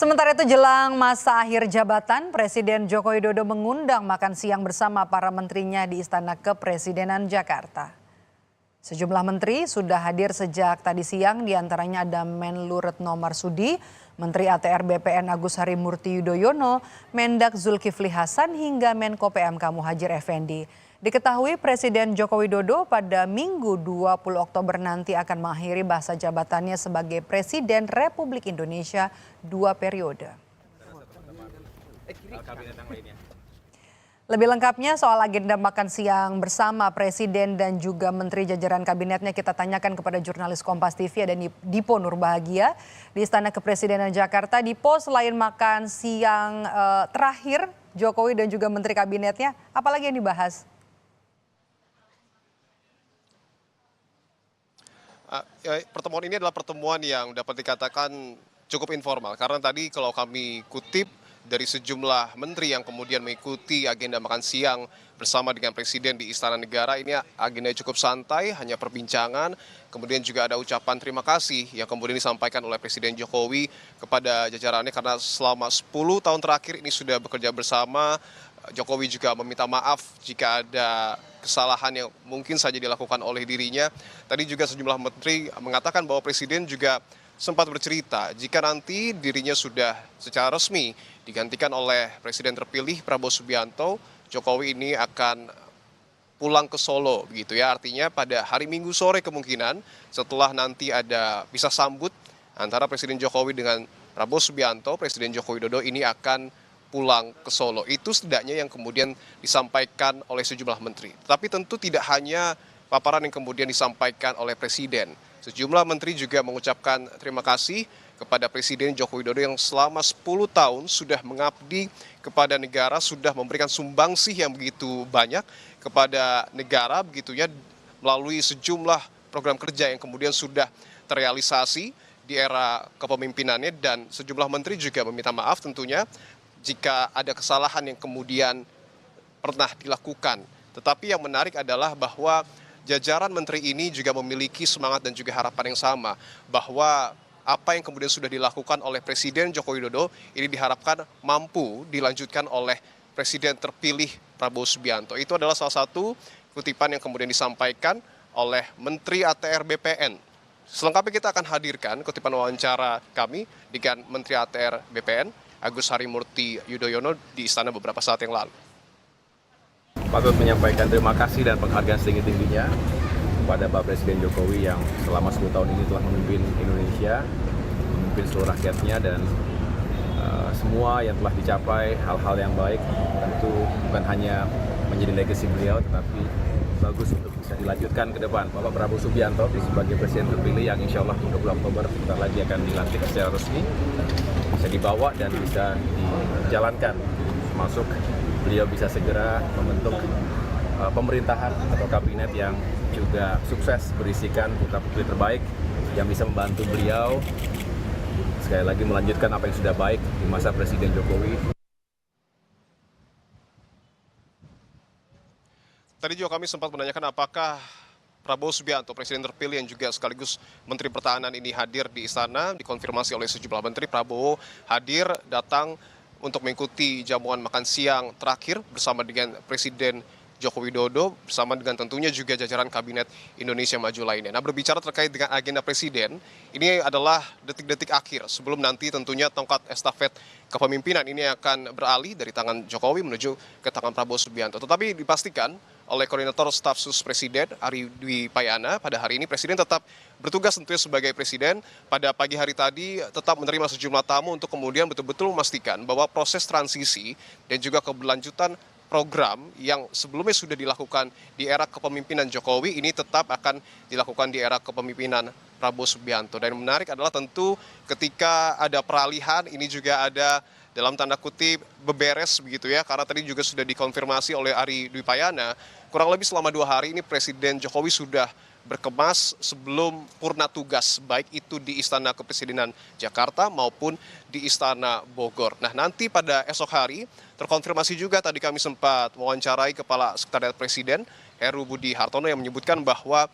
Sementara itu jelang masa akhir jabatan, Presiden Joko Widodo mengundang makan siang bersama para menterinya di Istana Kepresidenan Jakarta. Sejumlah menteri sudah hadir sejak tadi siang, diantaranya ada Menlu Retno Marsudi, Menteri ATR BPN Agus Harimurti Yudhoyono, Mendak Zulkifli Hasan hingga Menko PMK Muhadjir Effendi. Diketahui Presiden Joko Widodo pada Minggu 20 Oktober nanti akan mengakhiri masa jabatannya sebagai Presiden Republik Indonesia 2 periode. Lebih lengkapnya soal agenda makan siang bersama Presiden dan juga Menteri jajaran kabinetnya kita tanyakan kepada jurnalis Kompas TV ada Dipo Nurbahagia di Istana Kepresidenan Jakarta. Dipo, selain makan siang terakhir Jokowi dan juga Menteri kabinetnya, apalagi yang dibahas? Pertemuan ini adalah pertemuan yang dapat dikatakan cukup informal karena tadi kalau kami kutip dari sejumlah menteri yang kemudian mengikuti agenda makan siang bersama dengan Presiden di Istana Negara, ini agenda cukup santai, hanya perbincangan, kemudian juga ada ucapan terima kasih yang kemudian disampaikan oleh Presiden Jokowi kepada jajarannya karena selama 10 tahun terakhir ini sudah bekerja bersama. Jokowi juga meminta maaf jika ada kesalahan yang mungkin saja dilakukan oleh dirinya. Tadi juga sejumlah menteri mengatakan bahwa Presiden juga sempat bercerita jika nanti dirinya sudah secara resmi digantikan oleh Presiden terpilih Prabowo Subianto, Jokowi ini akan pulang ke Solo begitu ya. Artinya pada hari Minggu sore kemungkinan setelah nanti ada bisa sambut antara Presiden Jokowi dengan Prabowo Subianto, Presiden Joko Widodo ini akan pulang ke Solo. Itu setidaknya yang kemudian disampaikan oleh sejumlah menteri. Tapi tentu tidak hanya paparan yang kemudian disampaikan oleh Presiden. Sejumlah menteri juga mengucapkan terima kasih kepada Presiden Joko Widodo yang selama 10 tahun sudah mengabdi kepada negara, sudah memberikan sumbangsih yang begitu banyak kepada negara begitu ya, melalui sejumlah program kerja yang kemudian sudah terrealisasi di era kepemimpinannya, dan sejumlah menteri juga meminta maaf tentunya jika ada kesalahan yang kemudian pernah dilakukan. Tetapi yang menarik adalah bahwa jajaran menteri ini juga memiliki semangat dan juga harapan yang sama, bahwa apa yang kemudian sudah dilakukan oleh Presiden Joko Widodo ini diharapkan mampu dilanjutkan oleh Presiden terpilih Prabowo Subianto. Itu adalah salah satu kutipan yang kemudian disampaikan oleh Menteri ATR BPN. Selengkapnya kita akan hadirkan kutipan wawancara kami dengan Menteri ATR BPN Agus Harimurti Yudhoyono di istana beberapa saat yang lalu. Patut menyampaikan terima kasih dan penghargaan setinggi-tingginya kepada Pak Presiden Jokowi yang selama 10 tahun ini telah memimpin Indonesia, memimpin seluruh rakyatnya, dan semua yang telah dicapai, hal-hal yang baik tentu bukan hanya menjadi legacy beliau, tetapi bagus untuk bisa dilanjutkan ke depan. Bapak Prabowo Subianto sebagai Presiden terpilih yang insya Allah 20 Oktober sebentar lagi akan dilantik secara resmi, bisa dibawa dan bisa dijalankan, termasuk beliau bisa segera membentuk pemerintahan atau kabinet yang juga sukses berisikan putra-putri terbaik yang bisa membantu beliau sekali lagi melanjutkan apa yang sudah baik di masa Presiden Jokowi. Tadi juga kami sempat menanyakan apakah Prabowo Subianto, Presiden terpilih yang juga sekaligus Menteri Pertahanan ini hadir di istana. Dikonfirmasi oleh sejumlah menteri, Prabowo hadir datang untuk mengikuti jamuan makan siang terakhir bersama dengan Presiden Joko Widodo, bersama dengan tentunya juga jajaran Kabinet Indonesia Maju lainnya. Nah, berbicara terkait dengan agenda Presiden, ini adalah detik-detik akhir sebelum nanti tentunya tongkat estafet kepemimpinan ini akan beralih dari tangan Jokowi menuju ke tangan Prabowo Subianto. Tetapi dipastikan oleh Koordinator Staf Sus Presiden Ari Dwi Payana, pada hari ini Presiden tetap bertugas tentunya sebagai Presiden. Pada pagi hari tadi tetap menerima sejumlah tamu untuk kemudian betul-betul memastikan bahwa proses transisi dan juga keberlanjutan program yang sebelumnya sudah dilakukan di era kepemimpinan Jokowi ini tetap akan dilakukan di era kepemimpinan Prabowo Subianto. Dan yang menarik adalah tentu ketika ada peralihan ini juga ada dalam tanda kutip beberes begitu ya, karena tadi juga sudah dikonfirmasi oleh Ari Dwi Payana, kurang lebih selama 2 hari ini Presiden Jokowi sudah berkemas sebelum purna tugas, baik itu di Istana Kepresidenan Jakarta maupun di Istana Bogor. Nah, nanti pada esok hari terkonfirmasi juga, tadi kami sempat mewawancarai Kepala Sekretariat Presiden Heru Budi Hartono yang menyebutkan bahwa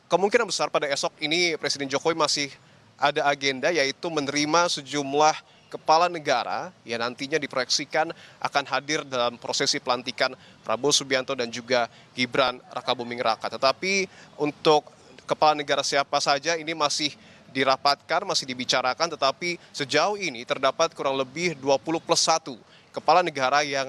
kemungkinan besar pada esok ini Presiden Jokowi masih ada agenda, yaitu menerima sejumlah kepala negara yang nantinya diproyeksikan akan hadir dalam prosesi pelantikan Prabowo Subianto dan juga Gibran Rakabuming Raka. Tetapi untuk kepala negara siapa saja ini masih dirapatkan, masih dibicarakan, tetapi sejauh ini terdapat kurang lebih 20+1 kepala negara yang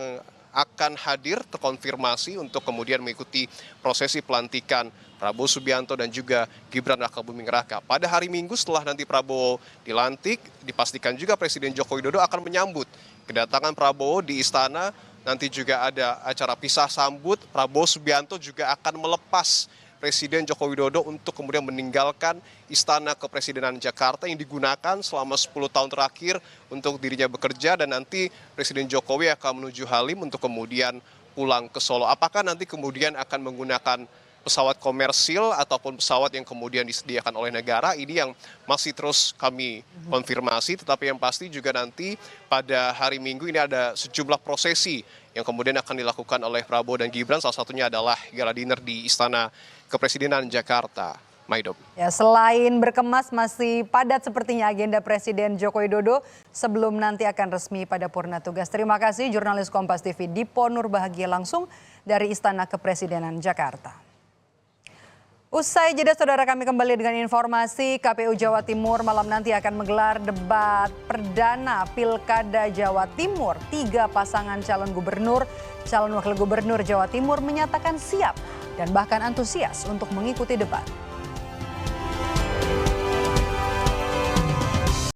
akan hadir terkonfirmasi untuk kemudian mengikuti prosesi pelantikan Prabowo Subianto dan juga Gibran Rakabuming Raka. Pada hari Minggu setelah nanti Prabowo dilantik, dipastikan juga Presiden Joko Widodo akan menyambut kedatangan Prabowo di istana. Nanti juga ada acara pisah sambut. Prabowo Subianto juga akan melepas Presiden Joko Widodo untuk kemudian meninggalkan Istana Kepresidenan Jakarta yang digunakan selama 10 tahun terakhir untuk dirinya bekerja, dan nanti Presiden Jokowi akan menuju Halim untuk kemudian pulang ke Solo. Apakah nanti kemudian akan menggunakan pesawat komersil ataupun pesawat yang kemudian disediakan oleh negara, ini yang masih terus kami konfirmasi. Tetapi yang pasti juga nanti pada hari Minggu ini ada sejumlah prosesi yang kemudian akan dilakukan oleh Prabowo dan Gibran. Salah satunya adalah gala dinner di Istana Kepresidenan Jakarta. Maidop. Ya, selain berkemas masih padat sepertinya agenda Presiden Joko Widodo sebelum nanti akan resmi pada purna tugas. Terima kasih jurnalis Kompas TV Dipo Nurbahagia langsung dari Istana Kepresidenan Jakarta. Usai jeda, saudara, kami kembali dengan informasi. KPU Jawa Timur malam nanti akan menggelar debat perdana Pilkada Jawa Timur. 3 pasangan calon gubernur, calon wakil gubernur Jawa Timur menyatakan siap dan bahkan antusias untuk mengikuti debat.